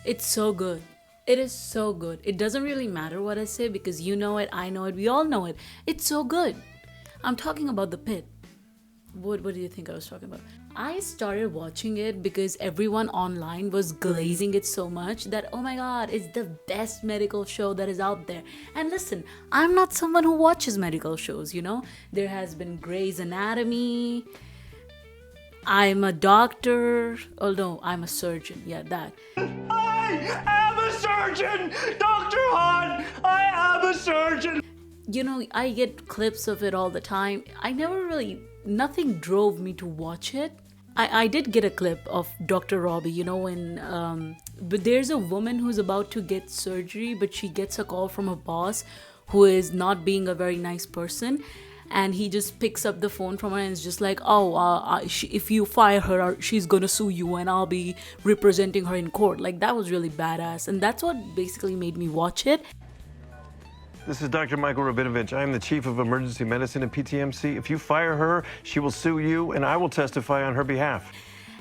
It's so good. It is so good. It doesn't really matter what I say because you know it, I know it, we all know it. It's so good. I'm talking about The Pit. What do you think I was talking about? I started watching it because everyone online was glazing it so much that oh my god, it's the best medical show that is out there. And listen, I'm not someone who watches medical shows, you know? There has been Grey's Anatomy. I'm a doctor, although I'm a surgeon. Yeah, that. I am a surgeon! Dr. Han! I am a surgeon! You know, I get clips of it all the time. I never really, nothing drove me to watch it. I did get a clip of Dr. Robby, you know, but there's a woman who's about to get surgery, but she gets a call from her boss who is not being a very nice person. And he just picks up the phone from her and is just like, oh, if you fire her, she's gonna sue you and I'll be representing her in court. Like, that was really badass. And that's what basically made me watch it. This is Dr. Michael Rabinovich. I am the Chief of Emergency Medicine at PTMC. If you fire her, she will sue you, and I will testify on her behalf.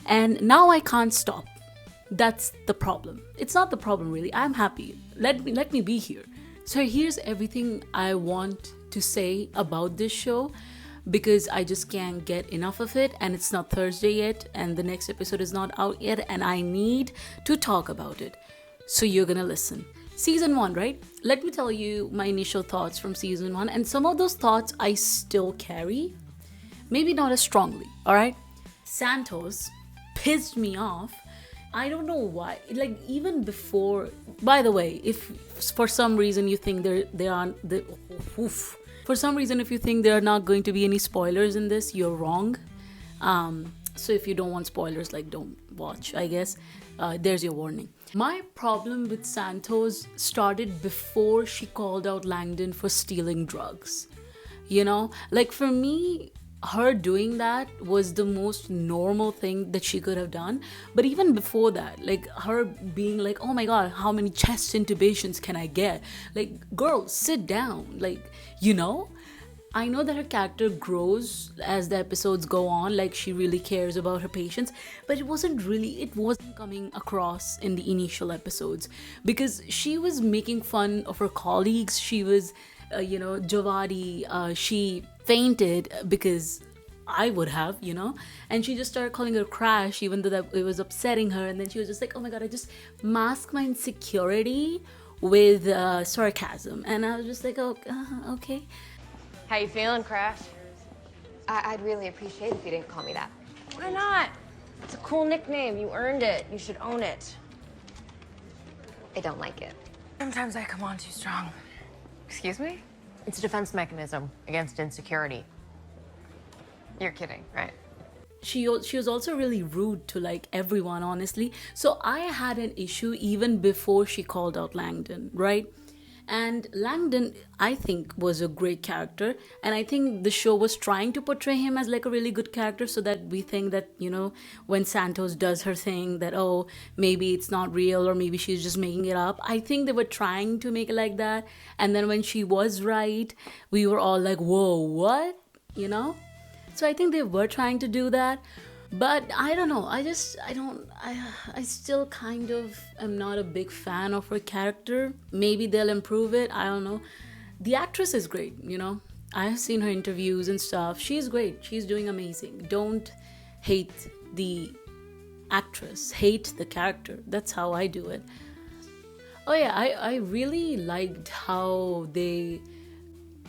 And now I can't stop. That's the problem. It's not the problem, really. I'm happy. Let me be here. So here's everything I want to say about this show because I just can't get enough of it, and it's not Thursday yet, and the next episode is not out yet, and I need to talk about it. So you're gonna listen. Season 1, right? Let me tell you my initial thoughts from season 1, and some of those thoughts I still carry, maybe not as strongly, all right? Santos pissed me off. I don't know why. Like, even before, by the way, if for some reason you think for some reason if you think there are not going to be any spoilers in this, you're wrong. So if you don't want spoilers, like, don't watch, I guess. There's your warning. My problem with Santos started before she called out Langdon for stealing drugs. You know, like, for me, her doing that was the most normal thing that she could have done. But even before that, like, her being like, oh my god, how many chest intubations can I get? Like, girl, sit down. Like, you know, I know that her character grows as the episodes go on, like, she really cares about her patients, but it wasn't coming across in the initial episodes because she was making fun of her colleagues. She was, Javadi, she fainted because I would have, you know, and she just started calling her crash, even though that it was upsetting her. And then she was just like, oh my god, I just mask my insecurity with sarcasm. And I was just like, oh, okay. How you feeling, Crash? I'd really appreciate it if you didn't call me that. Why not? It's a cool nickname. You earned it. You should own it. I don't like it. Sometimes I come on too strong. Excuse me? It's a defense mechanism against insecurity. You're kidding, right? She was also really rude to, like, everyone, honestly. So I had an issue even before she called out Langdon, right? And Langdon, I think, was a great character. And I think the show was trying to portray him as, like, a really good character so that we think that, you know, when Santos does her thing, that, oh, maybe it's not real or maybe she's just making it up. I think they were trying to make it like that. And then when she was right, we were all like, whoa, what? You know? So I think they were trying to do that. But I don't know. I still kind of am not a big fan of her character. Maybe they'll improve it. I don't know. The actress is great, you know. I've seen her interviews and stuff. She's great. She's doing amazing. Don't hate the actress. Hate the character. That's how I do it. Oh yeah, I really liked how they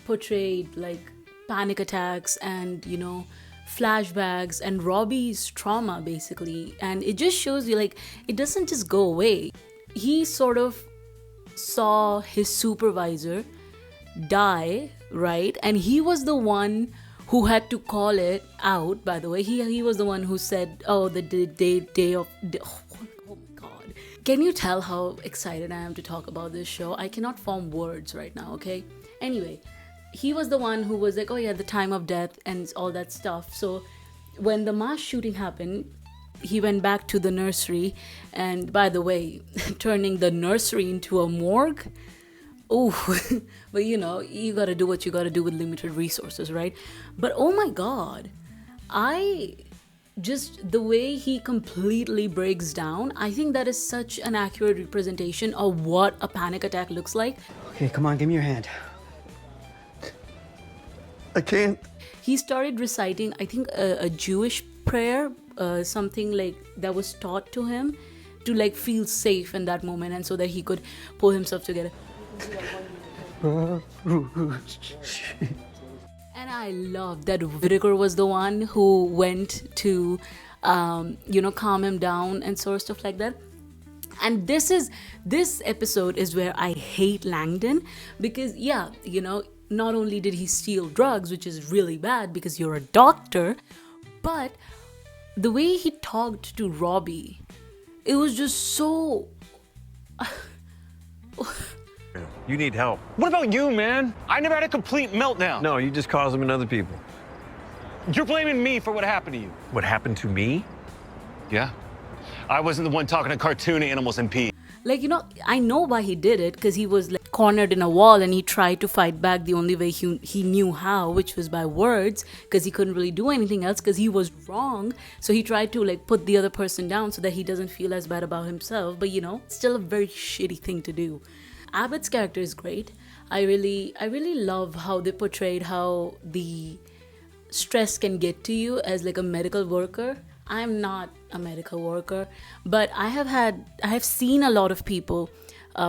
portrayed, like, panic attacks and, you know, flashbacks and Robby's trauma, basically. And it just shows you, like, it doesn't just go away. He sort of saw his supervisor die, right? And he was the one who had to call it out, by the way. He was the one who said, oh, the day of... Oh my god. Can you tell how excited I am to talk about this show? I cannot form words right now, okay? Anyway, he was the one who was like, oh yeah, the time of death and all that stuff. So when the mass shooting happened, he went back to the nursery. And by the way, turning the nursery into a morgue, oh, but you know, you gotta do what you gotta do with limited resources, right? But oh my god, just the way he completely breaks down, I think that is such an accurate representation of what a panic attack looks like. Okay, come on, give me your hand. I can't. He started reciting, I think, a Jewish prayer, something like that was taught to him to like feel safe in that moment, and so that he could pull himself together. And I love that Whittaker was the one who went to, calm him down and sort of stuff like that. And this episode is where I hate Langdon, because not only did he steal drugs, which is really bad because you're a doctor, but the way he talked to Robby, it was just so... You need help. What about you, man? I never had a complete meltdown. No, you just cause them and other people. You're blaming me for what happened to you. What happened to me? Yeah. I wasn't the one talking to cartoon animals in P. Like, I know why he did it, because he was like cornered in a wall and he tried to fight back the only way he knew how, which was by words, because he couldn't really do anything else because he was wrong. So he tried to like put the other person down so that he doesn't feel as bad about himself. But still a very shitty thing to do. Abbott's character is great. I really love how they portrayed how the stress can get to you as like a medical worker. I'm not a medical worker, but I have seen a lot of people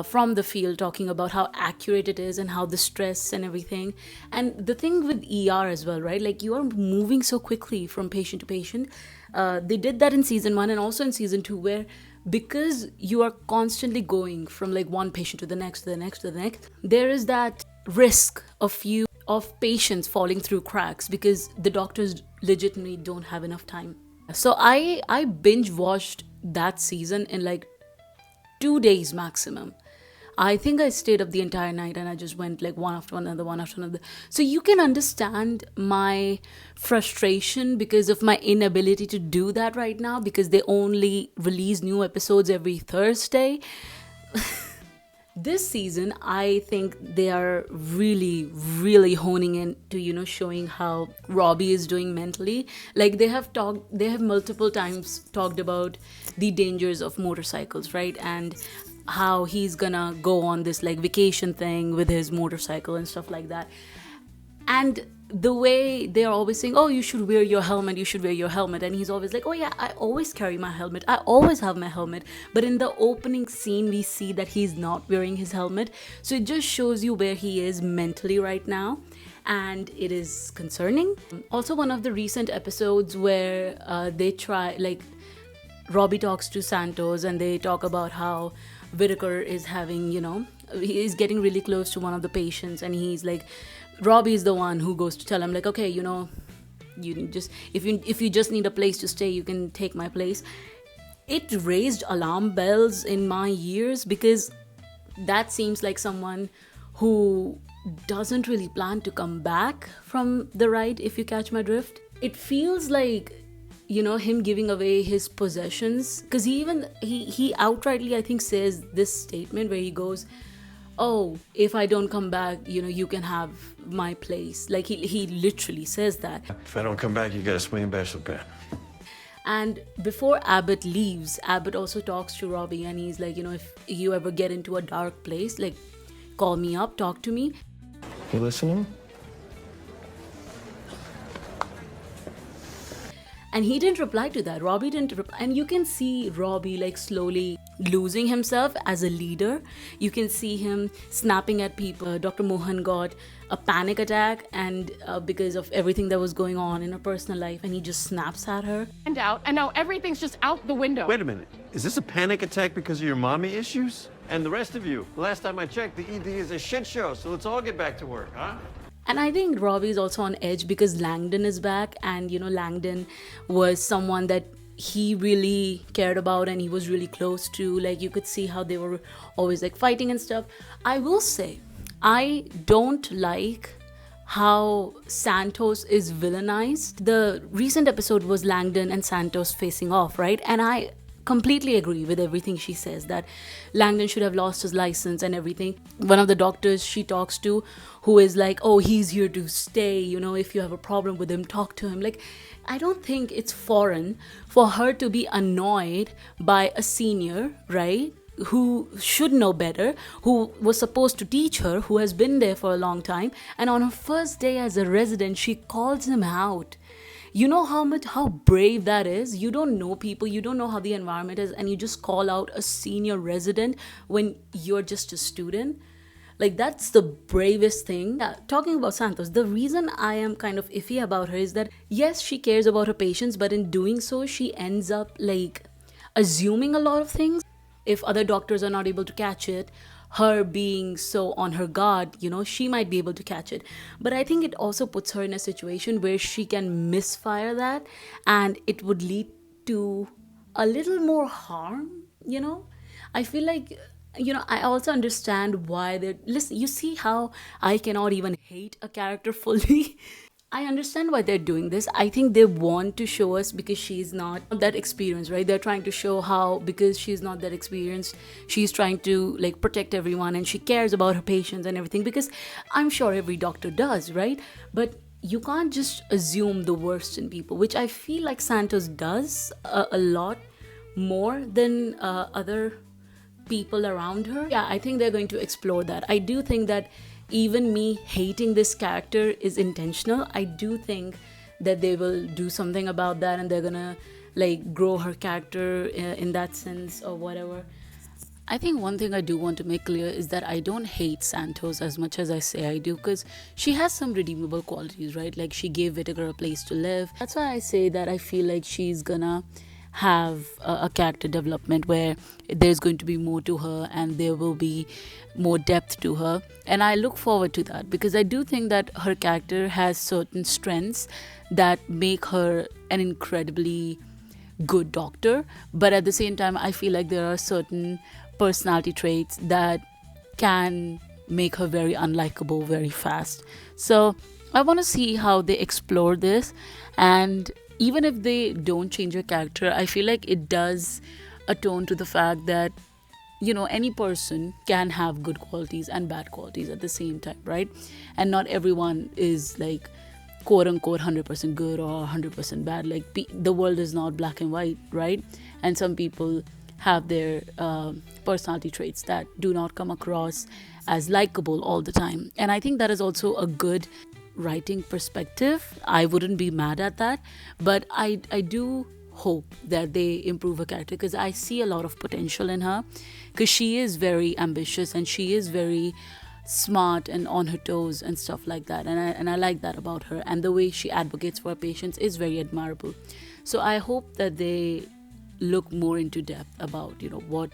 from the field talking about how accurate it is and how the stress and everything. And the thing with ER as well, right? Like, you are moving so quickly from patient to patient. They did that in season 1 and also in season 2, where because you are constantly going from like one patient to the next, to the next, to the next, there is that risk of patients falling through cracks because the doctors legitimately don't have enough time. So I binge watched that season in like 2 days maximum. I think I stayed up the entire night and I just went like one after another. So you can understand my frustration because of my inability to do that right now, because they only release new episodes every Thursday. This season, I think they are really, really honing in to, showing how Robby is doing mentally. Like, they have multiple times talked about the dangers of motorcycles, right? And how he's gonna go on this like vacation thing with his motorcycle and stuff like that. And the way they're always saying, oh, you should wear your helmet, and he's always like, oh yeah, I always carry my helmet, I always have my helmet. But in the opening scene, we see that he's not wearing his helmet. So it just shows you where he is mentally right now, and it is concerning. Also, one of the recent episodes where they try, like, Robby talks to Santos and they talk about how Whittaker is having, he is getting really close to one of the patients, and he's like, Robby is the one who goes to tell him like, okay, you just, if you just need a place to stay, you can take my place. It raised alarm bells in my ears, because that seems like someone who doesn't really plan to come back from the ride, if you catch my drift. It feels like, him giving away his possessions, because he outrightly, I think, says this statement where he goes, oh, if I don't come back, you can have my place. Like, he literally says that. If I don't come back, you gotta swing back so bad. And before Abbott leaves, Abbott also talks to Robby, and he's like, if you ever get into a dark place, like, call me up, talk to me. You listening? And he didn't reply to that. Robby didn't reply. And you can see Robby like slowly losing himself as a leader. You can see him snapping at people. Dr. Mohan got a panic attack, and because of everything that was going on in her personal life, and he just snaps at her. And now everything's just out the window. Wait a minute. Is this a panic attack because of your mommy issues? And the rest of you, the last time I checked, the ED is a shit show, so let's all get back to work, huh? And I think Robby is also on edge because Langdon is back, and Langdon was someone that he really cared about and he was really close to. Like, you could see how they were always like fighting and stuff. I will say, I don't like how Santos is villainized. The recent episode was Langdon and Santos facing off, right? And I completely agree with everything she says, that Langdon should have lost his license and everything. One of the doctors she talks to, who is like, oh, he's here to stay, if you have a problem with him, talk to him. Like, I don't think it's foreign for her to be annoyed by a senior, right, who should know better, who was supposed to teach her, who has been there for a long time, and on her first day as a resident she calls him out. You know how brave that is? You don't know people, you don't know how the environment is, and you just call out a senior resident when you're just a student. Like, that's the bravest thing. Yeah, talking about Santos, the reason I am kind of iffy about her is that, yes, she cares about her patients, but in doing so, she ends up like assuming a lot of things. If other doctors are not able to catch it, her being so on her guard, she might be able to catch it. But I think it also puts her in a situation where she can misfire that, and it would lead to a little more harm. I feel like, I also understand why they're, listen, you see how I cannot even hate a character fully. I understand why they're doing this. I think they want to show us, because she's not that experienced, right? They're trying to show how, because she's not that experienced, she's trying to like protect everyone, and she cares about her patients and everything, because I'm sure every doctor does, right? But you can't just assume the worst in people, which I feel like Santos does a lot more than other people around her. Yeah, I think they're going to explore that. I do think that even me hating this character is intentional. I do think that they will do something about that, and they're gonna like grow her character in that sense or whatever. I think one thing I do want to make clear is that I don't hate Santos as much as I say I do, because she has some redeemable qualities, right? Like, she gave Whittaker a place to live. That's why I say that I feel like she's gonna have a character development where there's going to be more to her, and there will be more depth to her, and I look forward to that, because I do think that her character has certain strengths that make her an incredibly good doctor. But at the same time, I feel like there are certain personality traits that can make her very unlikable very fast. So I want to see how they explore this, and even if they don't change her character, I feel like it does atone to the fact that, any person can have good qualities and bad qualities at the same time, right? And not everyone is like quote unquote 100% good or 100% bad. Like, the world is not black and white, right? And some people have their personality traits that do not come across as likable all the time. And I think that is also a good writing perspective. I wouldn't be mad at that, but I do hope that they improve her character, because I see a lot of potential in her, because she is very ambitious and she is very smart and on her toes and stuff like that, and I like that about her, and the way she advocates for her patients is very admirable. So I hope that they look more into depth about what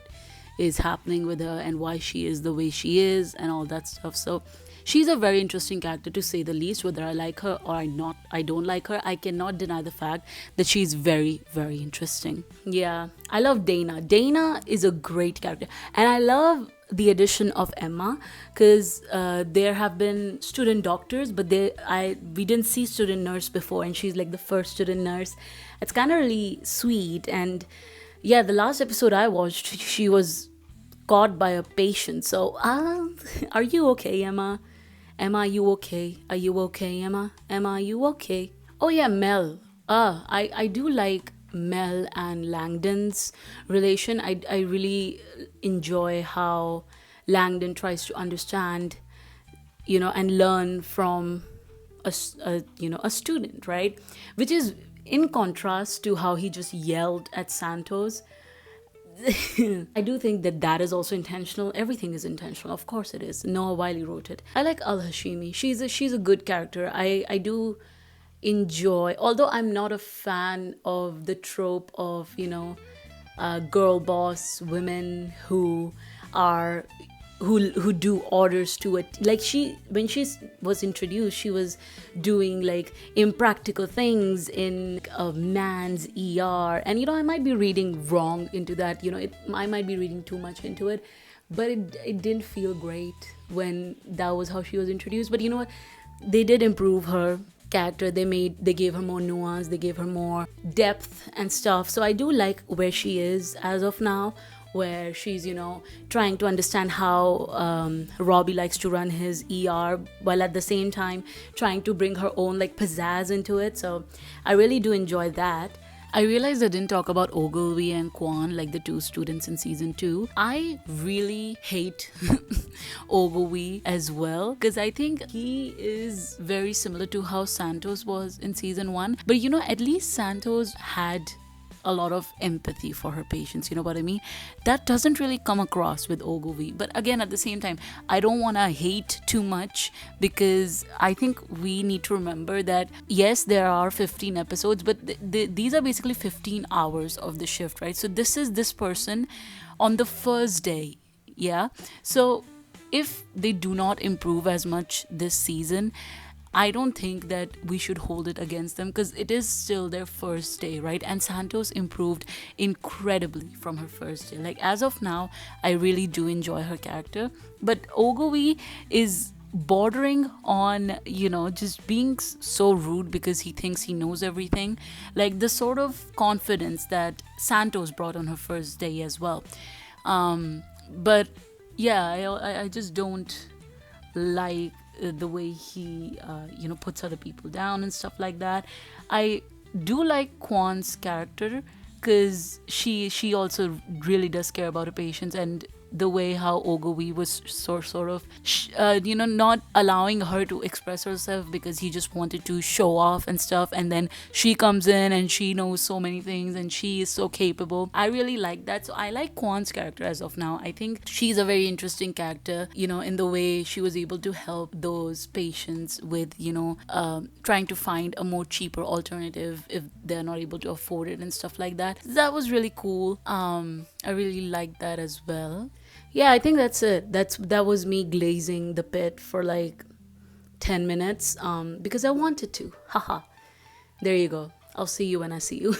is happening with her and why she is the way she is and all that stuff. So she's a very interesting character, to say the least. Whether I like her or I don't like her, I cannot deny the fact that she's very, very interesting. Yeah, I love Dana. Dana is a great character, and I love the addition of Emma, because there have been student doctors, but we didn't see student nurse before, and she's like the first student nurse. It's kind of really sweet. And yeah, the last episode I watched, she was caught by a patient. So are you okay, Emma? Emma, are you okay? Are you okay, Emma? Emma, are you okay? Oh yeah, Mel. I do like Mel and Langdon's relation. I really enjoy how Langdon tries to understand, and learn from a student, right? Which is in contrast to how he just yelled at Santos. I do think that is also intentional. Everything is intentional. Of course it is. Noah Wiley wrote it. I like Al-Hashimi. She's a good character. I do enjoy, although I'm not a fan of the trope of, girl boss women who do orders to it. Like, when she was introduced, she was doing like impractical things in a man's ER, and I might be reading wrong into that. I might be reading too much into it, but it didn't feel great when that was how she was introduced. But you know what, they did improve her character. They gave her more nuance, they gave her more depth and stuff. So I do like where she is as of now, where she's, trying to understand how Robby likes to run his ER, while at the same time trying to bring her own like pizzazz into it. So I really do enjoy that. I realized I didn't talk about Ogilvie and Kwan, like the two students in season 2. I really hate Ogilvie as well, because I think he is very similar to how Santos was in season 1. But at least Santos had a lot of empathy for her patients, you know what I mean? That doesn't really come across with Ogilvie. But again, at the same time, I don't want to hate too much, because I think we need to remember that yes, there are 15 episodes, but these are basically 15 hours of the shift, right? So this is this person on the first day, yeah? So if they do not improve as much this season, I don't think that we should hold it against them, because it is still their first day, right? And Santos improved incredibly from her first day. Like, as of now, I really do enjoy her character. But Ogilvie is bordering on, just being so rude because he thinks he knows everything. Like, the sort of confidence that Santos brought on her first day as well. But yeah, I just don't like the way he puts other people down and stuff like that. I do like Kwan's character, because she also really does care about her patients, and the way how Ogilvie was sort of not allowing her to express herself because he just wanted to show off and stuff, and then she comes in and she knows so many things and she is so capable. I really like that. So I like Kwan's character as of now. I think she's a very interesting character, in the way she was able to help those patients with trying to find a more cheaper alternative if they're not able to afford it and stuff like that. That was really cool. I really like that as well. Yeah, I think that's it. That was me glazing the pit for like 10 minutes because I wanted to. Haha. There you go. I'll see you when I see you.